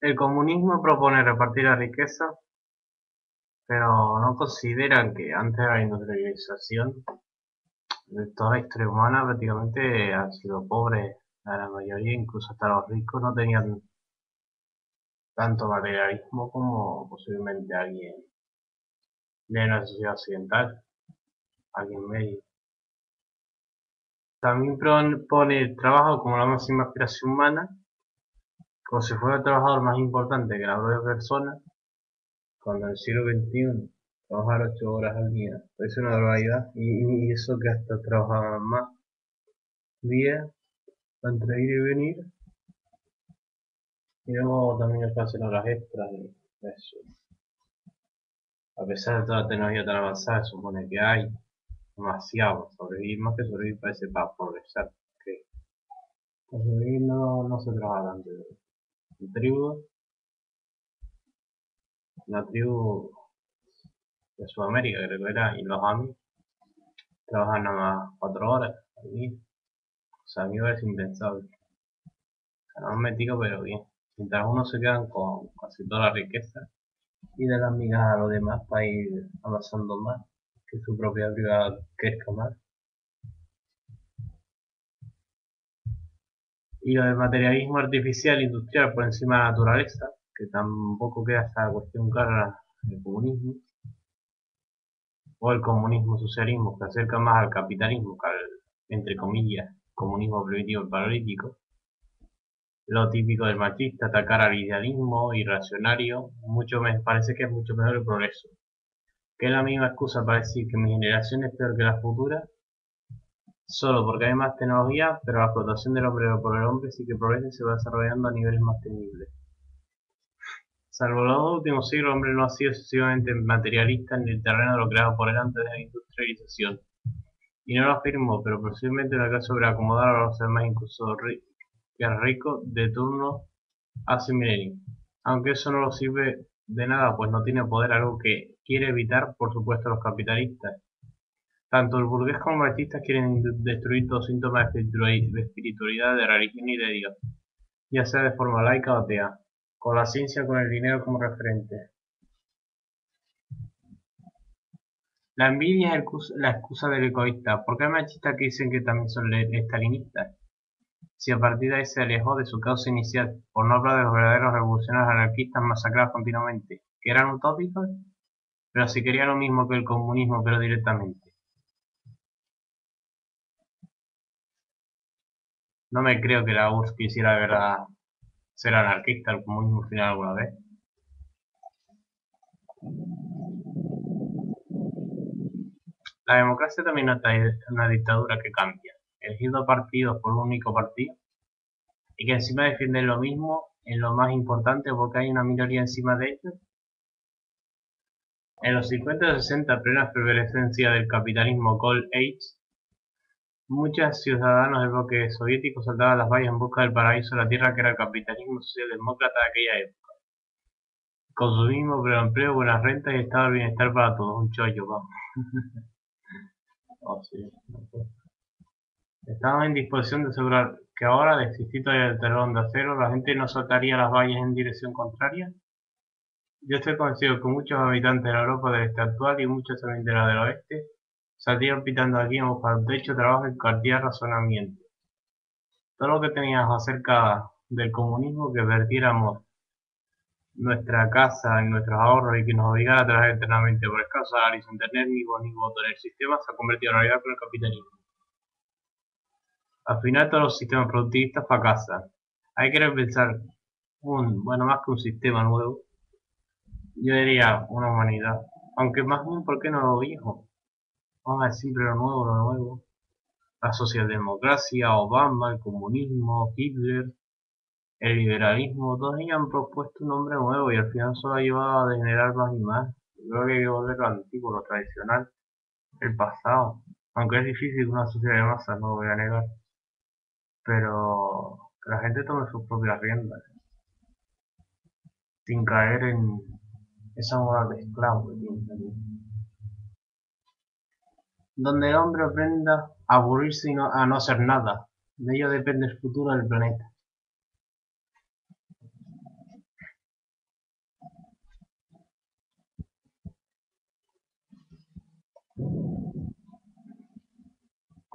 El comunismo propone repartir la riqueza, pero no consideran que antes de la industrialización, toda la historia humana prácticamente ha sido pobre. La mayoría, incluso hasta los ricos, no tenían tanto materialismo como posiblemente alguien de una sociedad occidental, alguien medio. También pone el trabajo como la máxima aspiración humana, como si fuera el trabajador más importante que la propia persona, cuando en el siglo XXI trabajar 8 horas al día es una barbaridad, y eso que hasta trabajaban más días entre ir y venir, y luego también hacen horas extras y eso. A pesar de toda la tecnología tan avanzada, se supone que hay demasiado sobrevivir, más que sobrevivir parece para progresar, que para sobrevivir no se trabaja tanto. En tribu, una tribu de Sudamérica creo que era, y los Amis trabajan nada más 4 horas al día. O sea, a mí me parece impensable. O sea, no me tiro, pero bien. Mientras unos se quedan con casi toda la riqueza y de las migas a los demás para ir avanzando más, que su propia privada crezca más. Y lo del materialismo artificial industrial por encima de la naturaleza, que tampoco queda esa cuestión clara del comunismo, o el comunismo socialismo, que acerca más al capitalismo que al, entre comillas, comunismo primitivo y paralítico. Lo típico del machista, atacar al idealismo irracionario, mucho me parece que es mucho mejor el progreso. Que es la misma excusa para decir que mi generación es peor que la futura, solo porque hay más tecnología, pero la explotación del hombre por el hombre sí que progresa y se va desarrollando a niveles más temibles. Salvo los dos últimos siglos, el hombre no ha sido excesivamente materialista en el terreno de lo creado por él antes de la industrialización. Y no lo afirmo, pero posiblemente una clase sobre acomodar a los demás, incluso que el rico de turno hace milenio. Aunque eso no lo sirve de nada, pues no tiene poder, algo que quiere evitar, por supuesto, los capitalistas. Tanto el burgués como los artistas quieren destruir todo síntoma de espiritualidad, de religión y de Dios, ya sea de forma laica o atea, con la ciencia con el dinero como referente. La envidia es la excusa del egoísta, porque hay machistas que dicen que también son estalinistas. Si a partir de ahí se alejó de su causa inicial, por no hablar de los verdaderos revolucionarios anarquistas masacrados continuamente, que eran utópicos, pero si quería lo mismo que el comunismo, pero directamente. No me creo que la URSS quisiera de verdad ser anarquista, el comunismo final alguna vez. La democracia también no está una dictadura que cambia, elegiendo partidos por un único partido, y que encima defienden lo mismo en lo más importante porque hay una minoría encima de ellos. En los 50 y 60, plena efervescencia del capitalismo Gold Age, muchos ciudadanos del bloque soviético saltaban a las vallas en busca del paraíso de la tierra que era el capitalismo socialdemócrata de aquella época. Consumismo, empleo, buenas rentas y estado del bienestar para todos. Un chollo, vamos. Oh, sí, no sé. Estaban en disposición de asegurar que ahora, de existir todavía el telón de acero, la gente no saltaría las vallas en dirección contraria. Yo estoy convencido que muchos habitantes de la Europa del este actual y muchos también de la del oeste saldrían pitando aquí en busca de techo, trabajo y cualquier razonamiento. Todo lo que teníamos acerca del comunismo que vertiéramos nuestra casa en nuestros ahorros y que nos obligara a trabajar eternamente por escasos salarios sin tener ni voz ni voto en el sistema se ha convertido en realidad con el capitalismo. Al final todos los sistemas productivistas fracasan. Hay que repensar bueno, más que un sistema nuevo, yo diría una humanidad. Aunque más bien, ¿por qué no lo viejo? Vamos a decir siempre lo nuevo, lo nuevo. La socialdemocracia, Obama, el comunismo, Hitler, el liberalismo, todos ellos han propuesto un nombre nuevo y al final solo ha llevado a degenerar más y más. Yo creo que hay que volver lo antiguo, lo tradicional, el pasado. Aunque es difícil una sociedad de masas, no lo voy a negar. Pero que la gente tome sus propias riendas, sin caer en esa moral de esclavo que tiene también. Donde el hombre aprenda a aburrirse y a no hacer nada. De ello depende el futuro del planeta.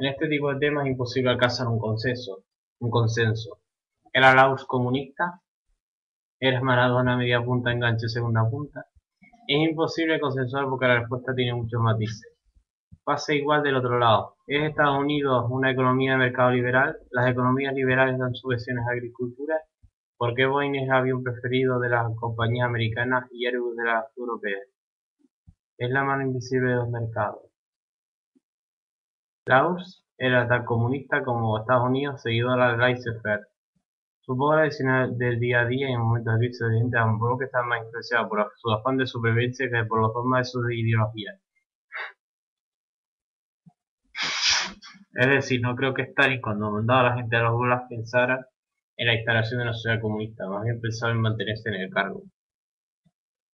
En este tipo de temas es imposible alcanzar un consenso. ¿Era la URSS comunista? ¿Era Maradona media punta, enganche segunda punta? Es imposible consensuar porque la respuesta tiene muchos matices. Pasa igual del otro lado. ¿Es Estados Unidos una economía de mercado liberal? ¿Las economías liberales dan subvenciones a agricultura? ¿Por qué Boeing es el avión preferido de las compañías americanas y Airbus de las europeas? Es la mano invisible de los mercados. La URSS era tan comunista como Estados Unidos, seguidora del laissez-faire. Supongo la decisión del día a día y en momentos de crisis evidente a un pueblo que está más influenciado por su afán de supervivencia que por los dogmas de sus ideologías. Es decir, no creo que Stalin, cuando mandaba a la gente a los gulag, pensara en la instalación de una sociedad comunista, más bien pensaba en mantenerse en el cargo.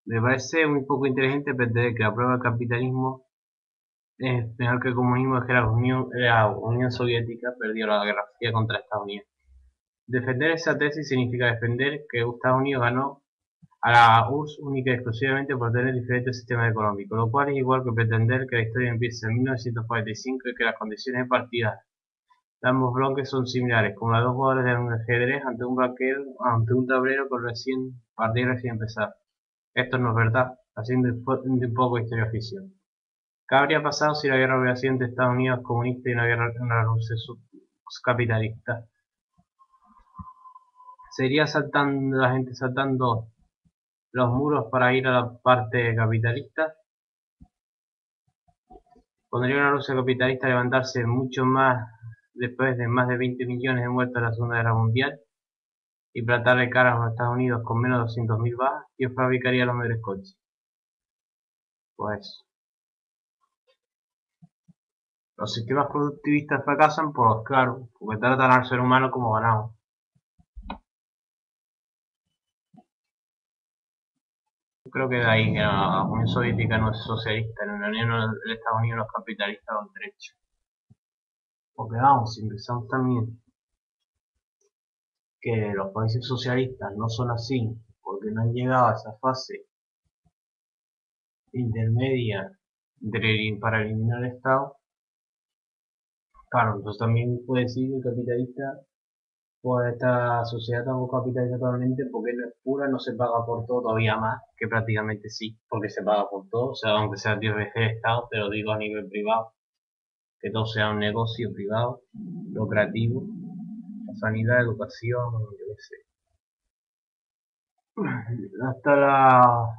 Me parece muy poco inteligente pretender que la prueba del capitalismo es mejor que el comunismo, es que la Unión Soviética perdió la Guerra Fría contra Estados Unidos. Defender esa tesis significa defender que Estados Unidos ganó a la URSS única y exclusivamente por tener diferentes sistemas económicos, lo cual es igual que pretender que la historia empiece en 1945 y que las condiciones de partida de ambos bloques son similares, como las dos jugadores de un ajedrez ante un tablero con partida recién empezar. Esto no es verdad, haciendo un poco de historia ficción. ¿Qué habría pasado si la guerra hubiera sido entre Estados Unidos comunista y una Rusia capitalista? ¿Sería la gente saltando los muros para ir a la parte capitalista? ¿Podría una Rusia capitalista levantarse mucho más después de más de 20 millones de muertos en la Segunda Guerra Mundial y plantarle cara a los Estados Unidos con menos de 200.000 bajas? ¿Quién fabricaría los mejores coches? Pues los sistemas productivistas fracasan, pues claro, porque tratan al ser humano como ganado. Yo creo que de ahí que la Unión Soviética no es socialista, en la Unión de Estados Unidos los capitalistas los derechos. Porque vamos, si pensamos también que los países socialistas no son así, porque no han llegado a esa fase intermedia para eliminar el Estado, claro, entonces también puede decir que el capitalista, pues esta sociedad tampoco capitaliza totalmente porque no es pura, no se paga por todo todavía más, que prácticamente sí, porque se paga por todo, o sea, aunque sea 10 veces el Estado, pero digo a nivel privado, que todo sea un negocio privado, lucrativo, la sanidad, educación, yo qué sé. Hasta las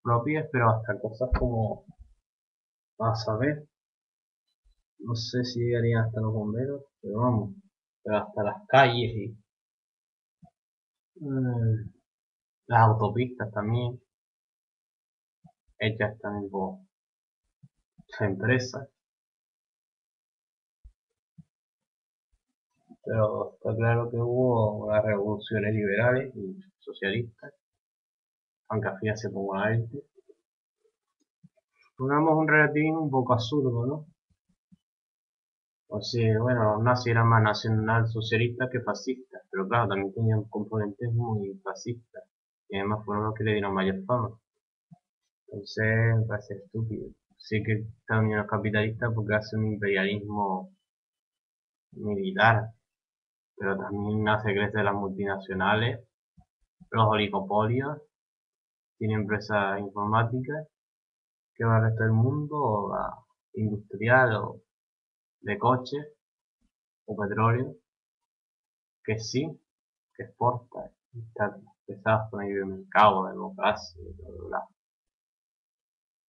propias, pero hasta cosas como, a saber, no sé si llegarían hasta los bomberos, pero vamos, pero hasta las calles y las autopistas también, hechas también por empresas, pero está claro que hubo las revoluciones liberales y socialistas, aunque al final se ponga a élite. Pongamos un relativismo un poco absurdo, ¿no? O sea, bueno, los nazis eran más nacionalsocialistas que fascistas, pero claro, también tenían componentes muy fascistas, y además fueron los que le dieron mayor fama. Entonces, me parece estúpido. Sí que Estados Unidos es capitalista porque hace un imperialismo militar, pero también hace crecer las multinacionales, los oligopolios, tiene empresas informáticas que va al resto del mundo, o la industrial, o de coches, o petróleo, que sí, que exporta, y está pesado con el libre mercado, democracia, y bla, bla, bla.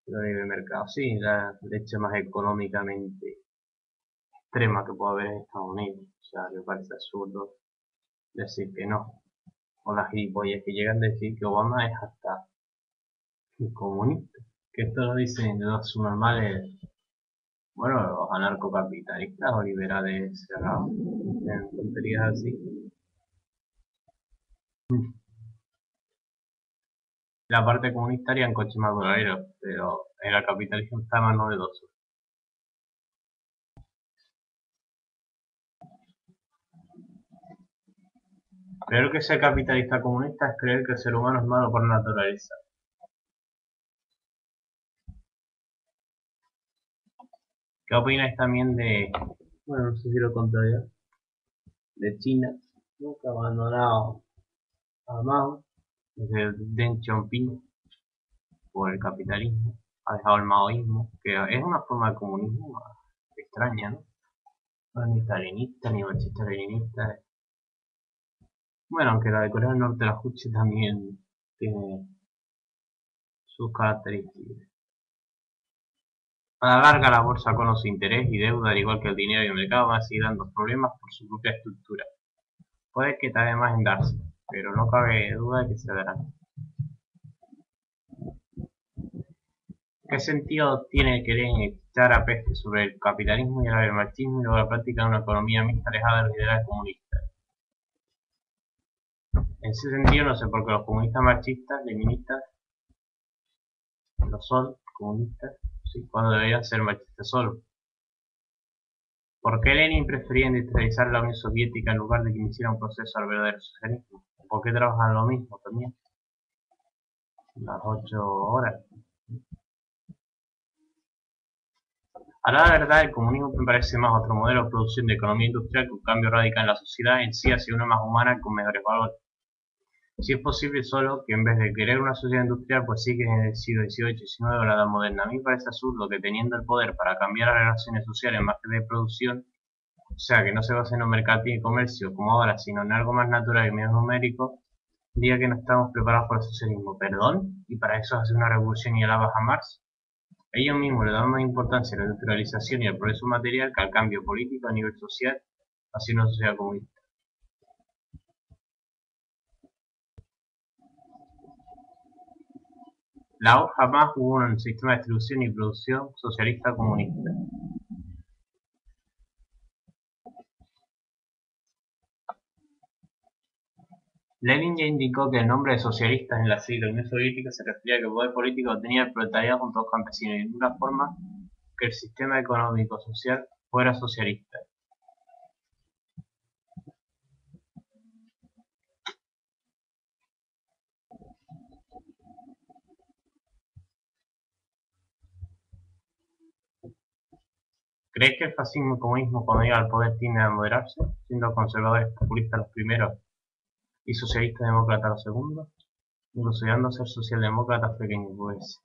El libre mercado, sí, la leche más económicamente extrema que puede haber en Estados Unidos. O sea, me parece absurdo decir que no. O las gilipollas que llegan a decir que Obama es hasta comunista. Que esto lo dicen los subnormales, bueno, los anarcocapitalistas o liberales cerrados. En tonterías así. La parte comunista haría en coches más duraderos, pero el capitalismo está más novedoso. Creer que ser capitalista comunista es creer que el ser humano es malo por naturaleza. ¿Qué opináis también de bueno, no sé si lo conté ya, de China, nunca ha abandonado a Mao, desde Deng Xiaoping, por el capitalismo, ha dejado el maoísmo, que es una forma de comunismo extraña, ¿no? No es ni stalinista, ni marxista-leninista. Bueno, aunque la de Corea del Norte, la Juche, también tiene sus características. A la larga, la bolsa conoce interés y deuda, al igual que el dinero y el mercado, van a seguir dando problemas por su propia estructura. Puede que tarde más en darse, pero no cabe duda de que se darán. ¿Qué sentido tiene querer echar a peste sobre el capitalismo y el marxismo y luego la práctica de una economía mixta alejada de los ideales comunistas? En ese sentido, no sé por qué los comunistas marxistas, leninistas, lo son comunistas, sí, cuando deberían ser marxistas solo. ¿Por qué Lenin prefería industrializar la Unión Soviética en lugar de que iniciara un proceso al verdadero socialismo? ¿Por qué trabajan lo mismo también? Las 8 horas. A la verdad, el comunismo me parece más otro modelo de producción de economía industrial que un cambio radical en la sociedad en sí hacia una más humana y con mejores valores. Si es posible solo que en vez de querer una sociedad industrial, pues sí que en el siglo XVIII y XIX o la Edad Moderna. A mí me parece absurdo que teniendo el poder para cambiar las relaciones sociales más que de producción, o sea, que no se base en un mercado y comercio como ahora, sino en algo más natural y menos numérico, diga que no estamos preparados para el socialismo. ¿Perdón? ¿Y para eso hace una revolución y alabas a Marx? Ellos mismos le dan más importancia a la industrialización y al progreso material que al cambio político a nivel social hacia una sociedad comunista. La O jamás hubo un sistema de distribución y producción socialista comunista. Lenin ya indicó que el nombre de socialistas en la sigla Unión Soviética se refería a que el poder político tenía el proletariado junto a los campesinos y de ninguna forma que el sistema económico-social fuera socialista. ¿Crees que el fascismo y comunismo cuando llega al poder tienden a moderarse, siendo conservadores populistas los primeros y socialistas demócratas los segundos, incluso llegando a ser socialdemócratas pequeños burgueses?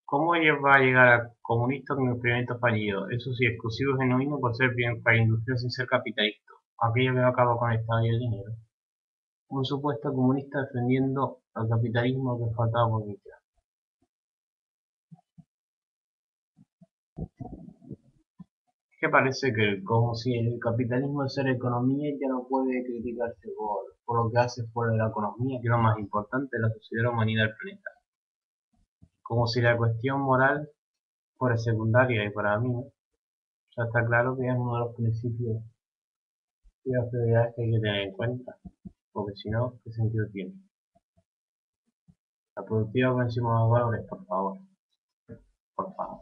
¿Cómo va a llegar a comunista con experimentos fallidos? Eso sí, exclusivo y genuino por ser bien para industria sin ser capitalista, aquello que no acaba con el Estado y el dinero. Un supuesto comunista defendiendo al capitalismo que faltaba por mitad. Es que parece que como si el capitalismo es ser economía ya no puede criticarse por lo que hace fuera de la economía, que es lo más importante de la sociedad, la humanidad, del planeta. Como si la cuestión moral fuera secundaria y para mí, ¿no? Ya está claro que es uno de los principios y las prioridades que hay que tener en cuenta, porque si no, ¿qué sentido tiene? La productividad por encima de los valores, por favor, por favor.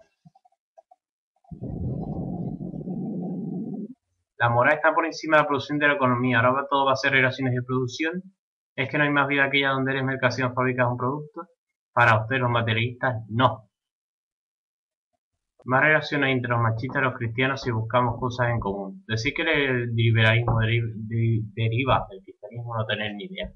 La moral está por encima de la producción de la economía, ahora todo va a ser relaciones de producción. ¿Es que no hay más vida aquella donde eres mercancía o fabricas un producto? Para ustedes los materialistas, no. Más relaciones entre los machistas y los cristianos si buscamos cosas en común. Decir que el liberalismo deriva del cristianismo no tener ni idea.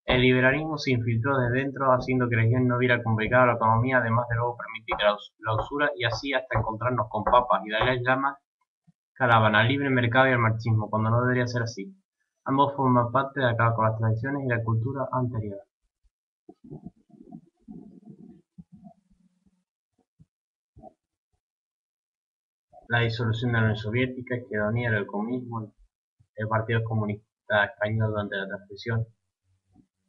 El liberalismo se infiltró desde dentro haciendo que la religión no hubiera complicado la economía, además de luego permitir la usura y así hasta encontrarnos con papas y Dalai Lama que alaban al libre mercado y al marxismo, cuando no debería ser así. Ambos forman parte de acabar con las tradiciones y la cultura anterior. La disolución de la Unión Soviética, quedó niega el comunismo, el Partido Comunista Español durante la transición.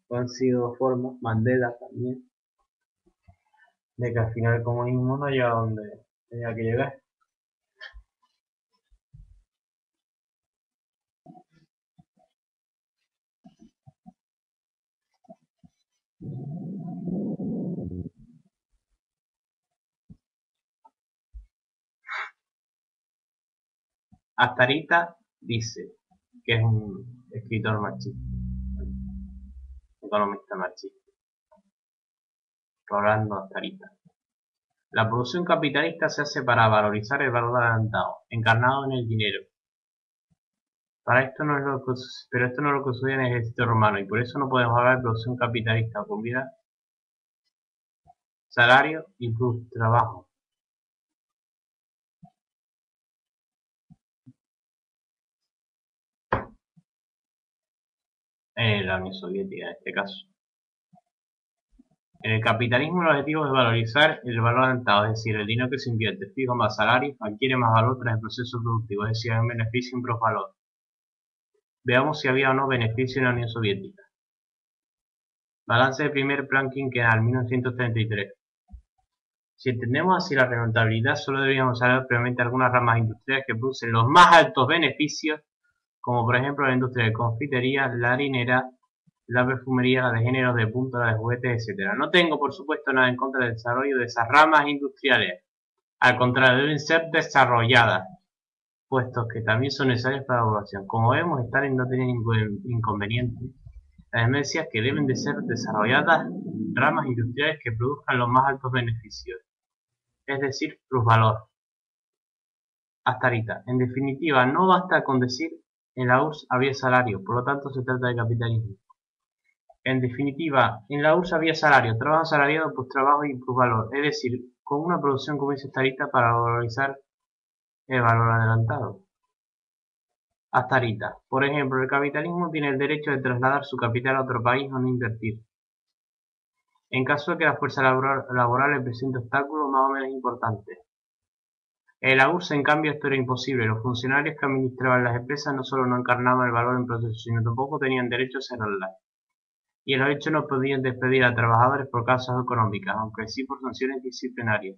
Han sido formas, Mandela también, de que al final el comunismo no llega a donde tenía que llegar. Astarita dice que es un escritor marxista. economista marxista, Rolando Astarita. La producción capitalista se hace para valorizar el valor adelantado, encarnado en el dinero. Pero esto no es lo que sucede en el ejército romano, y por eso no podemos hablar de producción capitalista con vida, salario y plus trabajo. En la Unión Soviética, en este caso. En el capitalismo el objetivo es valorizar el valor adelantado, es decir, el dinero que se invierte, fijo más salario, adquiere más valor tras el proceso productivo, es decir, hay un beneficio y un plusvalor. Veamos si había o no beneficio en la Unión Soviética. Balance del primer plan quinquenal, 1933. Si entendemos así la rentabilidad, solo deberíamos saber previamente algunas ramas industriales que producen los más altos beneficios, como por ejemplo la industria de confitería, la harinera, la perfumería, la de géneros de punta, la de juguetes, etc. No tengo, por supuesto, nada en contra del desarrollo de esas ramas industriales. Al contrario, deben ser desarrolladas, puestos que también son necesarias para la población. Como vemos, Stalin no tiene ningún inconveniente. Además decía que deben de ser desarrolladas ramas industriales que produzcan los más altos beneficios, es decir, plusvalor. Astarita. En definitiva, no basta con decir en la URSS había salario, por lo tanto se trata de capitalismo. En definitiva, en la URSS había salario, trabajo asalariado por trabajo y plusvalor, es decir, con una producción como dice Astarita para valorizar el valor adelantado. Astarita. Por ejemplo, el capitalismo tiene el derecho de trasladar su capital a otro país o no invertir. En caso de que la fuerza laboral le presente obstáculos más o menos importantes. En la URSS, en cambio, esto era imposible. Los funcionarios que administraban las empresas no solo no encarnaban el valor en proceso, sino tampoco tenían derecho a cerrarlas. Y en los hechos no podían despedir a trabajadores por causas económicas, aunque sí por sanciones disciplinarias.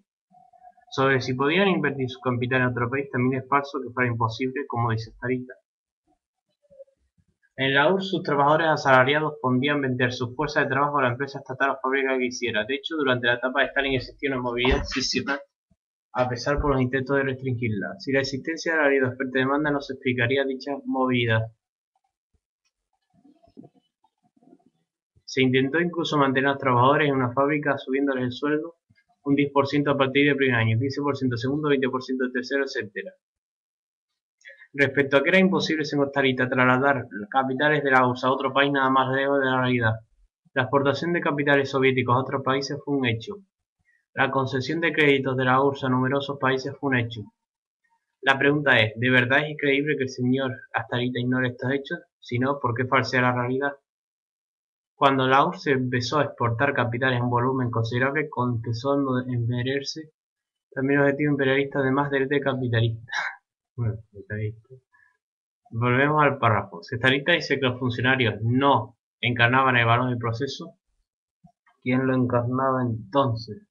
Sobre si podían invertir su capital en otro país también es falso que fuera imposible, como dice Astarita. En la URSS, sus trabajadores asalariados podían vender su fuerza de trabajo a la empresa estatal o fábrica que quisiera. De hecho, durante la etapa de Stalin existía una movilidad excepcional, a pesar por los intentos de restringirla. Si la existencia de la ley de oferta y demanda no se explicaría dicha movilidad. Se intentó incluso mantener a los trabajadores en una fábrica subiéndoles el sueldo un 10% a partir del primer año, 15% segundo, 20% tercero, etc. Respecto a que era imposible en Astarita trasladar capitales de la URSS a otro país, nada más lejos de la realidad. La exportación de capitales soviéticos a otros países fue un hecho. La concesión de créditos de la URSS a numerosos países fue un hecho. La pregunta es, ¿de verdad es increíble que el señor Astarita ignore estos hechos? Si no, ¿por qué falsea la realidad? Cuando la URSS empezó a exportar capitales en volumen considerable, empezó a envenecerse también el objetivo imperialista, además del de capitalista. Bueno, volvemos al párrafo. Si Stalin dice que los funcionarios no encarnaban el valor del proceso, ¿quién lo encarnaba entonces?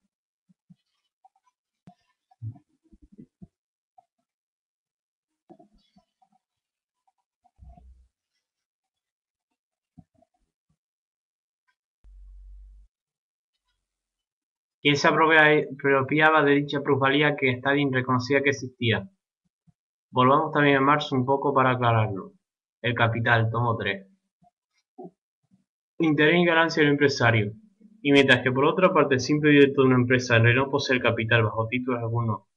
¿Quién se apropiaba de dicha plusvalía que Stalin reconocía que existía? Volvamos también a Marx un poco para aclararlo. El Capital, tomo 3. Interés y ganancia del empresario. Y mientras que por otra parte el simple director de una empresa no posee el capital bajo títulos alguno,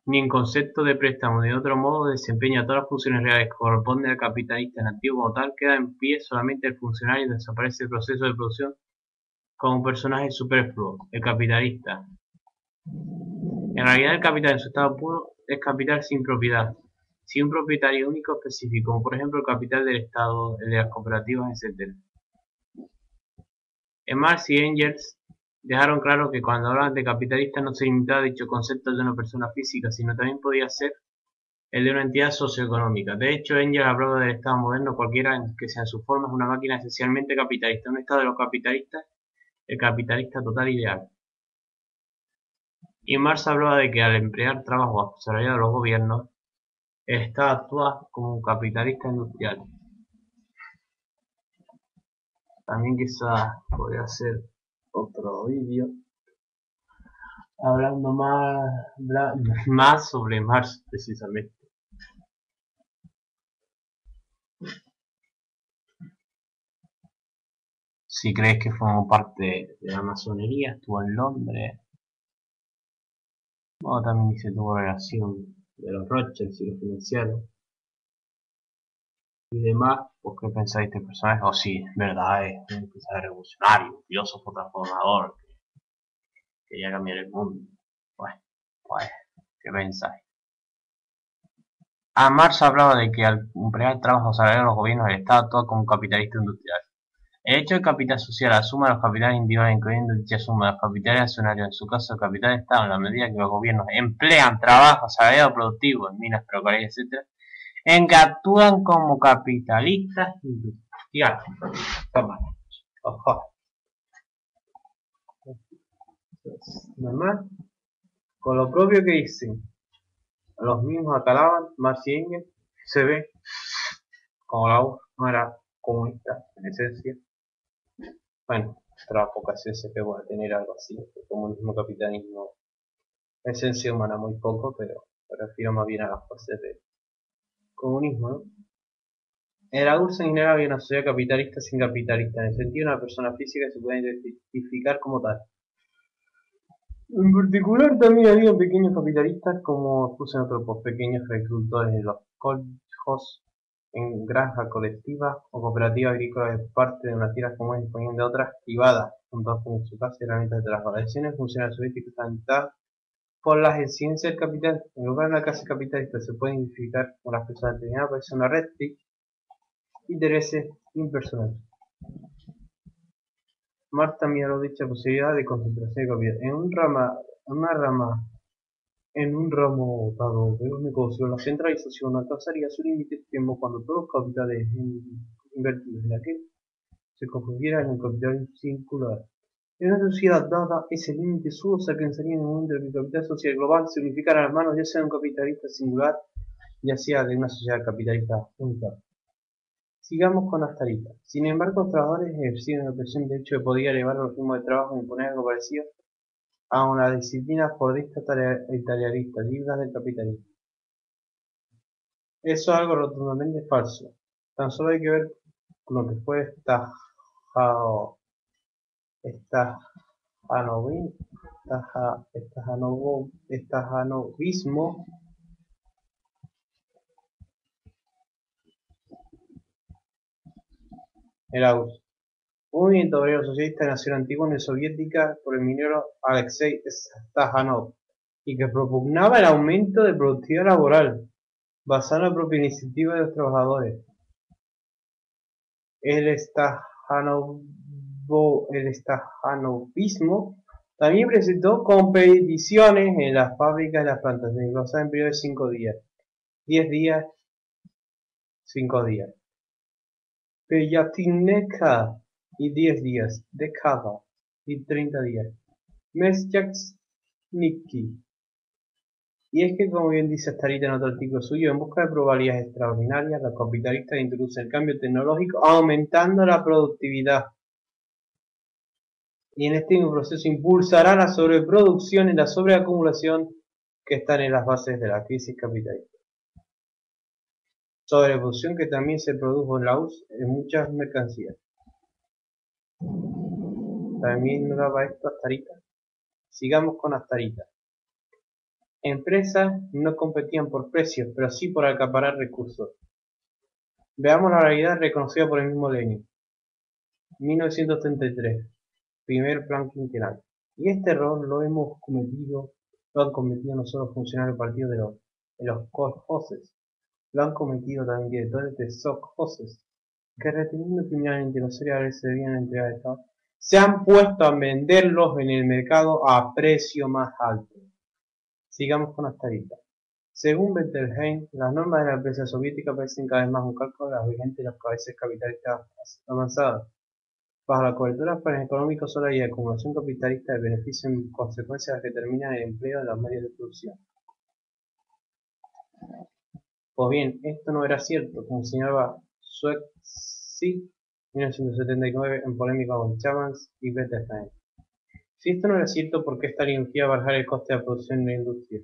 ni en concepto de préstamo ni de otro modo desempeña todas las funciones reales que corresponden al capitalista en activo como tal, queda en pie solamente el funcionario y desaparece el proceso de producción como un personaje superfluo, el capitalista. En realidad el capital en su estado puro es capital sin propiedad, sin un propietario único específico, como por ejemplo el capital del Estado, el de las cooperativas, etc. Marx y Engels dejaron claro que cuando hablaban de capitalista no se limitaba dicho concepto de una persona física, sino también podía ser el de una entidad socioeconómica. De hecho, Engels hablaba del Estado moderno cualquiera que sea en su forma es una máquina esencialmente capitalista, un Estado de los capitalistas, el capitalista total ideal. Y Marx hablaba de que al emplear trabajo asalariado de los gobiernos, el Estado actúa como un capitalista industrial. También quizás podría hacer otro vídeo hablando más sobre Marx precisamente. Si crees que formó parte de la masonería, estuvo en Londres. Bueno, también dice tuvo relación de los Rothschild y los financiaron. Y demás, pues ¿qué pensáis de este personaje? O sí, es verdad, es un empresario revolucionario, un filósofo transformador, que quería cambiar el mundo. Pues, ¿qué pensáis? Marx hablaba de que al emplear el trabajo salarial los gobiernos del Estado actúa como un capitalista industrial. El hecho de que el capital social asuma los capitales individuales, incluyendo dicha suma de los capitales accionarios, en su caso el capital de Estado, en la medida que los gobiernos emplean trabajo asalariado productivo en minas, ferrocarriles, etc., en que actúan como capitalistas industriales. Toma. Ojo. Normal. Con lo propio que dicen, los mismos acalaban, Marx y Engels, se ve como la U no era comunista en esencia. Bueno, otra vocación se pegó a tener algo así, el comunismo, capitalismo, esencia humana muy poco, pero me refiero más bien a las fases del comunismo, ¿no? En la URSS en general había una sociedad capitalista sin capitalista, en el sentido de una persona física que se puede identificar como tal. En particular también había pequeños capitalistas, como puse en otro post, pequeños agricultores en los coljos, en granja colectiva o cooperativa agrícola de parte de una tierra común disponiendo de otras privadas, junto con su casa y herramientas de trabajo. Las decisiones funcionales soviéticas están por las exigencias del capital. En lugar de una clase capitalista se puede identificar con las personas determinadas, parece una red de intereses impersonales. Marx también habló de dicha posibilidad de concentración de capital. En un ramo dado de un negocio, la centralización alcanzaría su límite extremo cuando todos los capitales invertidos en aquel se confundieran en un capital circular. En una sociedad dada, ese límite solo se alcanzaría en el momento en que el capital social global se unificara a las manos ya sea de un capitalista singular, ya sea de una sociedad capitalista única. Sigamos con Astarita. Sin embargo, los trabajadores ejercían la presión de hecho de podía elevar los ritmos de trabajo y imponer algo parecido a una disciplina fordista italianista, libres del capitalismo. Eso es algo rotundamente falso. Tan solo hay que ver lo que fue estajanovismo en la URSS. Un movimiento obrero socialista que nació en Antigua Unión Soviética por el minero Alexei Stajanov y que propugnaba el aumento de productividad laboral basado en la propia iniciativa de los trabajadores. El estajanovismo también presentó competiciones en las fábricas y las plantaciones, basadas en periodos de 5 días, 10 días, 5 días. Peyatineka y 10 días, Dekada y 30 días. Mesjacniki. Y es que, como bien dice Astarita en otro artículo suyo, en busca de probabilidades extraordinarias, los capitalistas introducen el cambio tecnológico aumentando la productividad. Y en este mismo proceso impulsará la sobreproducción y la sobreacumulación que están en las bases de la crisis capitalista. Sobreproducción que también se produjo en la URSS en muchas mercancías. También nos daba esto Astarita. Sigamos con Astarita. Empresas no competían por precios, pero sí por acaparar recursos. Veamos la realidad reconocida por el mismo Lenin. 1933. Primer plan quinquenal. Y este error lo han cometido no solo funcionarios del partido de los kolhoses, lo han cometido también directores de sovkhozes, que reteniendo criminalmente los cereales se debían entregar al Estado, se han puesto a venderlos en el mercado a precio más alto. Sigamos con Astarita. Según Bettelheim, las normas de la empresa soviética parecen cada vez más un cálculo de las vigentes de los países capitalistas avanzados. Bajo la cobertura del plan económico solo hay acumulación capitalista de beneficios en consecuencia de que determinan el empleo de los medios de producción. Pues bien, esto no era cierto, como señalaba Schweitzer 1979 en polémica con Chavans y Bettelheim. Si esto no era cierto, ¿por qué estaría enfía a bajar el coste de la producción en la industria?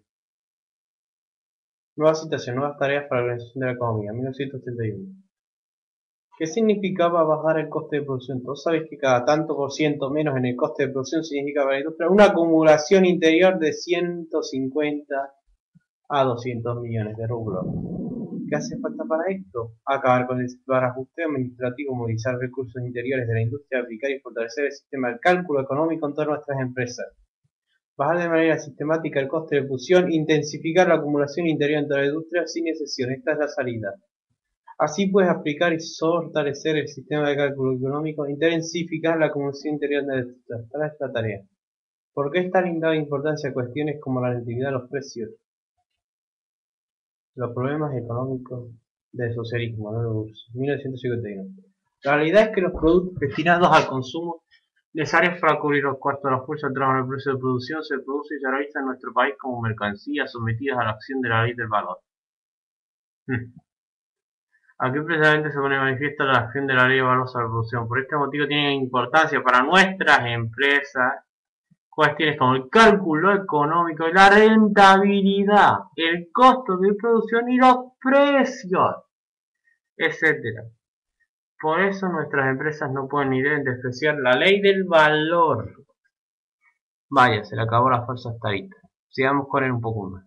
Nueva situación, nuevas tareas para la organización de la economía, 1971. ¿Qué significaba bajar el coste de producción? Todos sabéis que cada tanto por ciento menos en el coste de producción significa para la industria una acumulación interior de 150 a 200 millones de rublos. ¿Qué hace falta para esto? Acabar con el ajuste administrativo, movilizar recursos interiores de la industria, aplicar y fortalecer el sistema del cálculo económico en todas nuestras empresas. Bajar de manera sistemática el coste de producción, intensificar la acumulación interior en toda la industria sin excepción. Esta es la salida. Así puedes aplicar y fortalecer el sistema de cálculo económico, intensificar la acumulación interior de la industria. Esta es la tarea. ¿Por qué está dada importancia a cuestiones como la relatividad de los precios? Los problemas económicos del socialismo, ¿no? 1951. La realidad es que los productos destinados al consumo necesarios para cubrir los costos de los fuerzas de trabajo en el precio de producción se produce y se realiza en nuestro país como mercancías sometidas a la acción de la ley del valor. Aquí precisamente se pone manifiesta la acción de la ley del valor sobre la producción. Por este motivo tiene importancia para nuestras empresas cuestiones como el cálculo económico, la rentabilidad, el costo de producción y los precios, etcétera. Por eso nuestras empresas no pueden ni deben despreciar la ley del valor. Vaya, se le acabó la falsa tarita. Sigamos con él un poco más.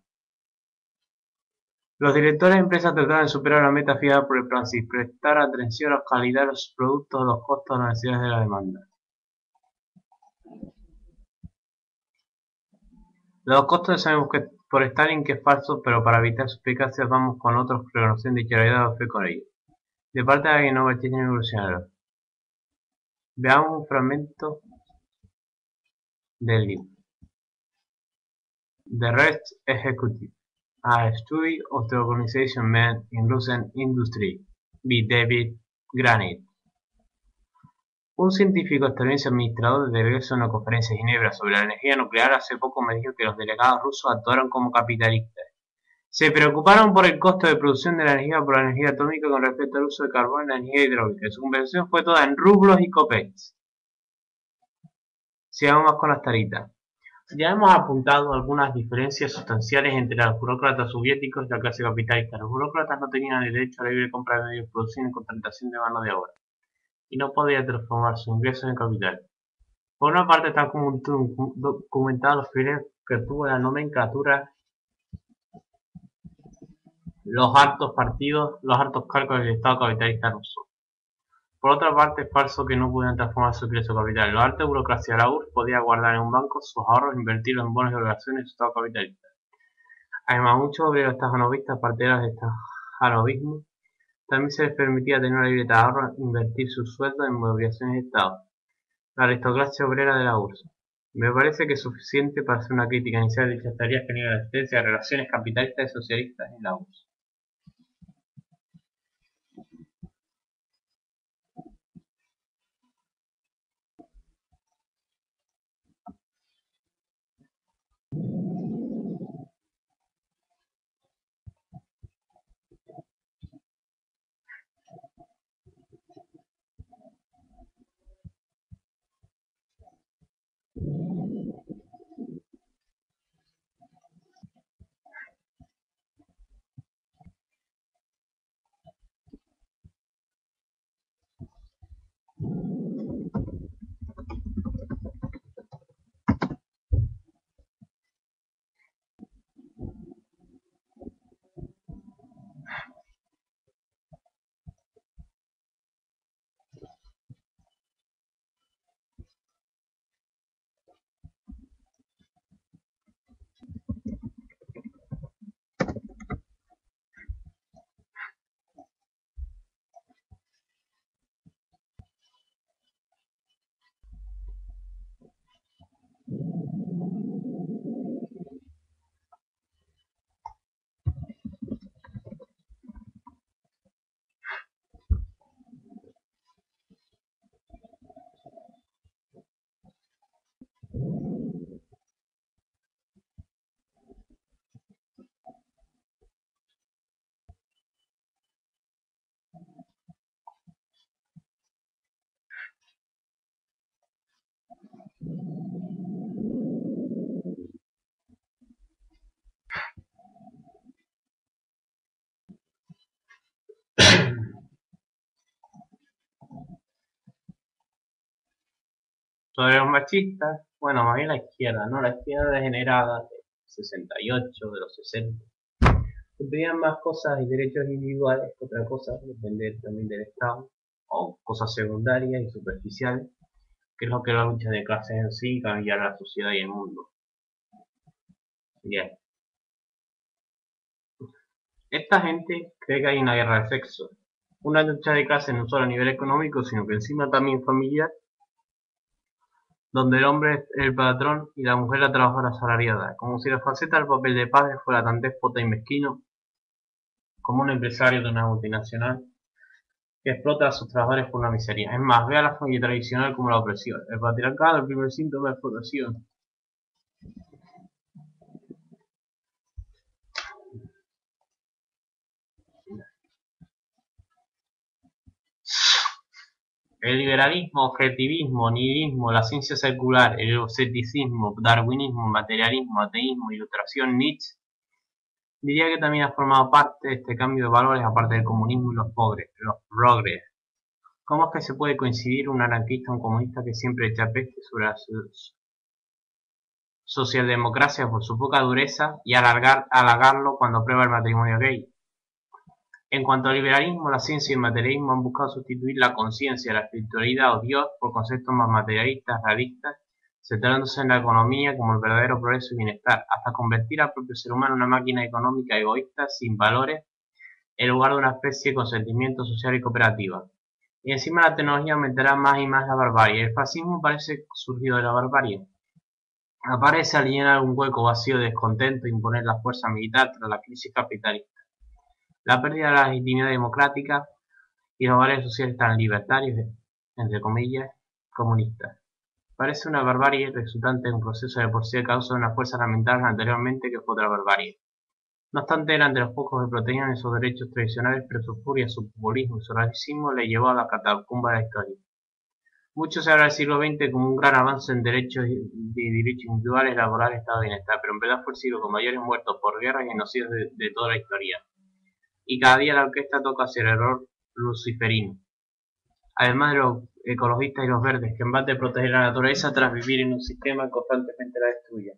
Los directores de empresas trataron de superar la meta fijada por el plan CIS, prestar atención a la calidad de los productos, los costos, las necesidades de la demanda. Los costos sabemos que por Stalin que es falso, pero para evitar suspicacias vamos con otros que reconocen dicha realidad o fe con ellos. De parte de alguien no tiene evolucionario. Veamos un fragmento del libro. The Rest Executive. A Study of the Organization Man in Russian Industry, by David Granit. Un científico estadounidense administrador de regreso a una conferencia en Ginebra sobre la energía nuclear hace poco me dijo que los delegados rusos actuaron como capitalistas. Se preocuparon por el costo de producción de la energía por la energía atómica con respecto al uso de carbón en la energía hidráulica. Su conversación fue toda en rublos y copecs. Sigamos más con las taritas. Ya hemos apuntado algunas diferencias sustanciales entre los burócratas soviéticos y la clase capitalista. Los burócratas no tenían el derecho a la libre compra de medios de producción y contratación de mano de obra, y no podían transformar sus ingresos en capital. Por una parte están documentados los privilegios que tuvo la nomenclatura, los altos partidos, los altos cargos del Estado capitalista ruso. Por otra parte, es falso que no pudieran transformar su ingreso capital. La alta burocracia de la URSS podía guardar en un banco sus ahorros e invertirlos en bonos y obligaciones de su Estado capitalista. Además, muchos obreros estajanovista, parteros de estajanovismo, también se les permitía tener una libreta de ahorro e invertir sus sueldos en obligaciones de Estado. La aristocracia obrera de la URSS. Me parece que es suficiente para hacer una crítica inicial de dichas teorías que niegan la existencia de relaciones capitalistas y socialistas en la URSS. Sobre los machistas, bueno, más bien la izquierda, ¿no? La izquierda degenerada de 68, de los 60. Que pedían más cosas y derechos individuales que otra cosa, depender también del Estado, o cosas secundarias y superficiales, que es lo que la lucha de clases en sí, cambiar la sociedad y el mundo. Bien. Esta gente cree que hay una guerra de sexo, una lucha de clases no solo a nivel económico, sino que encima también familiar, donde el hombre es el patrón y la mujer la trabajadora asalariada, como si la faceta del papel de padre fuera tan déspota y mezquino como un empresario de una multinacional que explota a sus trabajadores por una miseria. Es más, ve a la familia tradicional como la opresión. El patriarcado es el primer síntoma de explotación. El liberalismo, objetivismo, nihilismo, la ciencia secular, el escepticismo, darwinismo, materialismo, ateísmo, ilustración, Nietzsche, diría que también ha formado parte de este cambio de valores aparte del comunismo y los progres. ¿Cómo es que se puede coincidir un anarquista y un comunista que siempre echa peste sobre la socialdemocracia por su poca dureza y halagarlo cuando aprueba el matrimonio gay? En cuanto al liberalismo, la ciencia y el materialismo han buscado sustituir la conciencia, la espiritualidad o Dios por conceptos más materialistas, realistas, centrándose en la economía como el verdadero progreso y bienestar, hasta convertir al propio ser humano en una máquina económica egoísta, sin valores, en lugar de una especie con sentimiento social y cooperativa. Y encima la tecnología aumentará más y más la barbarie. El fascismo parece surgido de la barbarie. Aparece al llenar un hueco vacío de descontento e imponer la fuerza militar tras la crisis capitalista. La pérdida de la legitimidad democrática y los valores sociales tan libertarios, entre comillas, comunistas. Parece una barbarie resultante de un proceso de por sí a causa de una fuerza lamentable anteriormente que fue otra barbarie. No obstante, eran de los pocos que protegían esos derechos tradicionales, pero su furia, su populismo y su racismo le llevó a la catacumba de la historia. Mucho se habla del siglo XX como un gran avance en derechos individuales, laborales, estado de bienestar, pero en verdad fue el siglo con mayores muertos por guerras y genocidios de toda la historia. Y cada día la orquesta toca hacia el error luciferino. Además de los ecologistas y los verdes, que en vez de proteger la naturaleza tras vivir en un sistema que constantemente la destruye.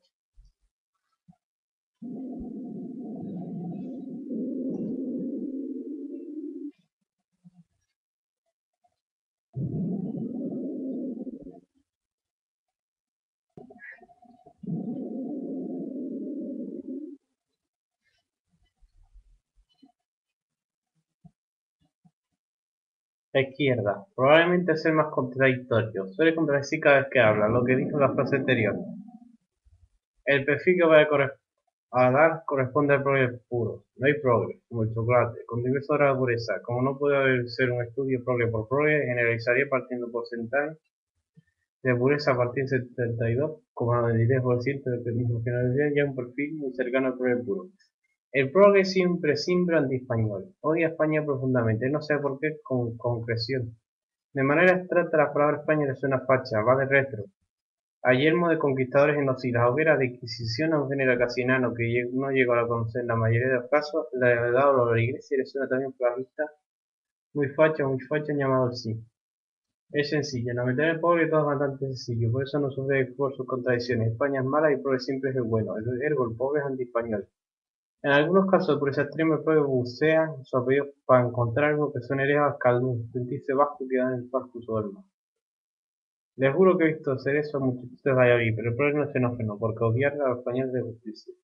La izquierda, probablemente es el más contradictorio, suele contradecir cada vez que habla, lo que dijo en la frase anterior. El perfil que va a dar corresponde al progreso puro. No hay progreso, como el chocolate, con diversas horas de pureza. Como no puede ser un estudio progreso por progreso, generalizaría partiendo porcentaje de pureza a partir del 72,93% del mismo generalizaría ya un perfil muy cercano al progreso puro. El progre siempre anti-español. Odia a España profundamente, no sé por qué con concreción. De manera abstracta la palabra España le suena facha, va de retro. A yermo de conquistadores genocidas, hogueras de inquisición a un género casi enano que no llegó a conocer en la mayoría de los casos, la verdad o la iglesia le suena también plagista, muy facha llamado el sí. Es sencillo, la meter el pobre todo es bastante sencillo, por eso no sufre por sus contradicciones. España es mala y el pobre siempre es el bueno, ergo el pobre es anti-español. En algunos casos, por ese extremo, el propio bucea su apellido para encontrar algo que suene lejos a Escaldún, sentirse vasco y quedar en paz con su alma. Les juro que he visto hacer eso a multitudes de Valladolid, pero el problema es fenómeno, porque odiar a los españoles de justicia.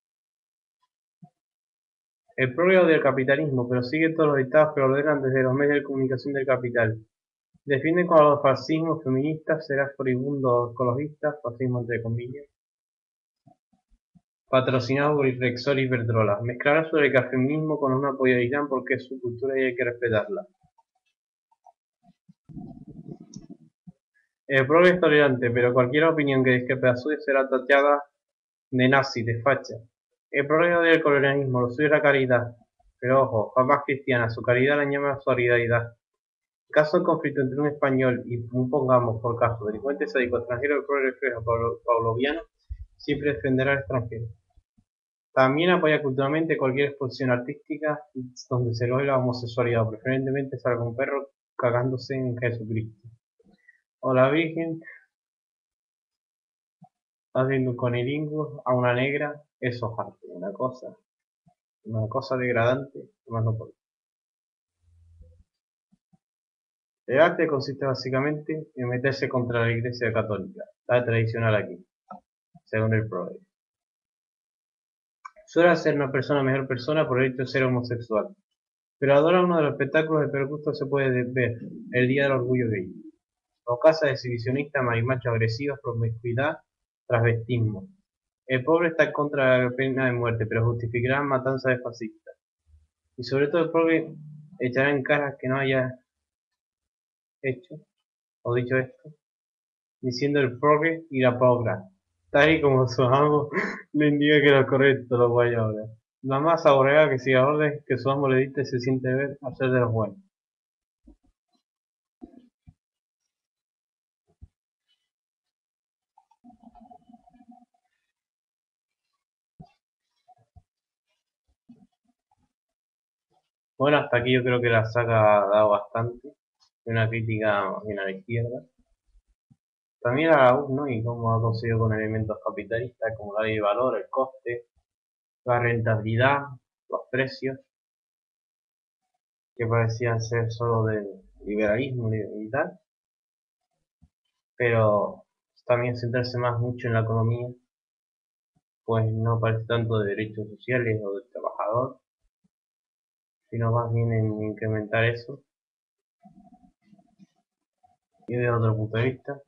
El progre odia el capitalismo, pero sigue todos los dictados que lo ordenan desde los medios de comunicación del capital. Defienden como los fascismos feministas, será furibundo ecologista, fascismo entre comillas, patrocinado por Rexor y Iberdrola. Mezclará su feminismo con un apoyo a Irán porque es su cultura y hay que respetarla. El progre es tolerante, pero cualquier opinión que discrepe de la suya será tachada de nazi, de facha. El progre odia el colonialismo, lo suyo es la caridad. Pero ojo, jamás cristiana, su caridad la llama solidaridad. En caso de conflicto entre un español y un, pongamos por caso, delincuente sádico extranjero, el progre refleja pavloviano siempre defenderá al extranjero. También apoya culturalmente cualquier exposición artística donde se logre la homosexualidad, preferentemente salga un perro cagándose en Jesucristo. O la Virgen haciendo un conilingus a una negra, eso es arte, una cosa degradante, más no puedo. El arte consiste básicamente en meterse contra la Iglesia Católica, la tradicional aquí, según el progre. Suele ser una persona mejor persona por el hecho de ser homosexual, pero adora uno de los espectáculos de peor gusto se puede ver, el Día del Orgullo Gay. O casas exhibicionistas, marimachos agresivos, promiscuidad, transvestismo. El pobre está en contra de la pena de muerte, pero justificará matanzas de fascistas. Y sobre todo el pobre echará en cara que no haya hecho o dicho esto, diciendo el progre y la pogra, tal y como su amo le indica que lo correcto lo vaya ahora. La más aborregada que siga orden que su amo le dicte se siente ver hacer de los buenos. Bueno, hasta aquí yo creo que la saga ha dado bastante, una crítica más bien a la izquierda. También a la U, ¿no? Y cómo ha conseguido con elementos capitalistas como la ley de valor, el coste, la rentabilidad, los precios, que parecían ser solo del liberalismo y tal, pero también centrarse más mucho en la economía, pues no parece tanto de derechos sociales o del trabajador, sino más bien en incrementar eso y de otro punto de vista.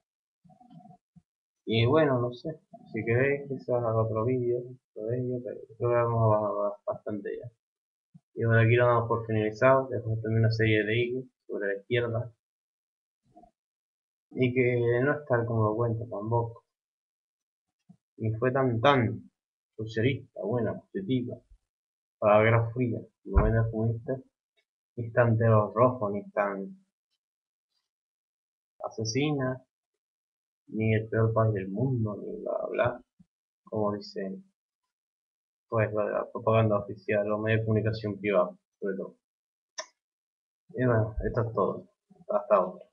Y bueno, no sé, si queréis quizás haga otro vídeo sobre ello, pero creo que hemos avanzado bastante ya. Y por aquí lo damos por finalizado, después también una serie de hilos sobre la izquierda, y que no es tal como lo cuento tampoco, ni fue tan socialista, buena, positiva, para la Guerra Fría, como ven los comunistas, ni es tan terror rojo, ni tan asesina, ni el peor país del mundo, ni bla bla bla, como dicen pues la propaganda oficial, los medios de comunicación privados, sobre todo. Y bueno, esto es todo. Hasta ahora.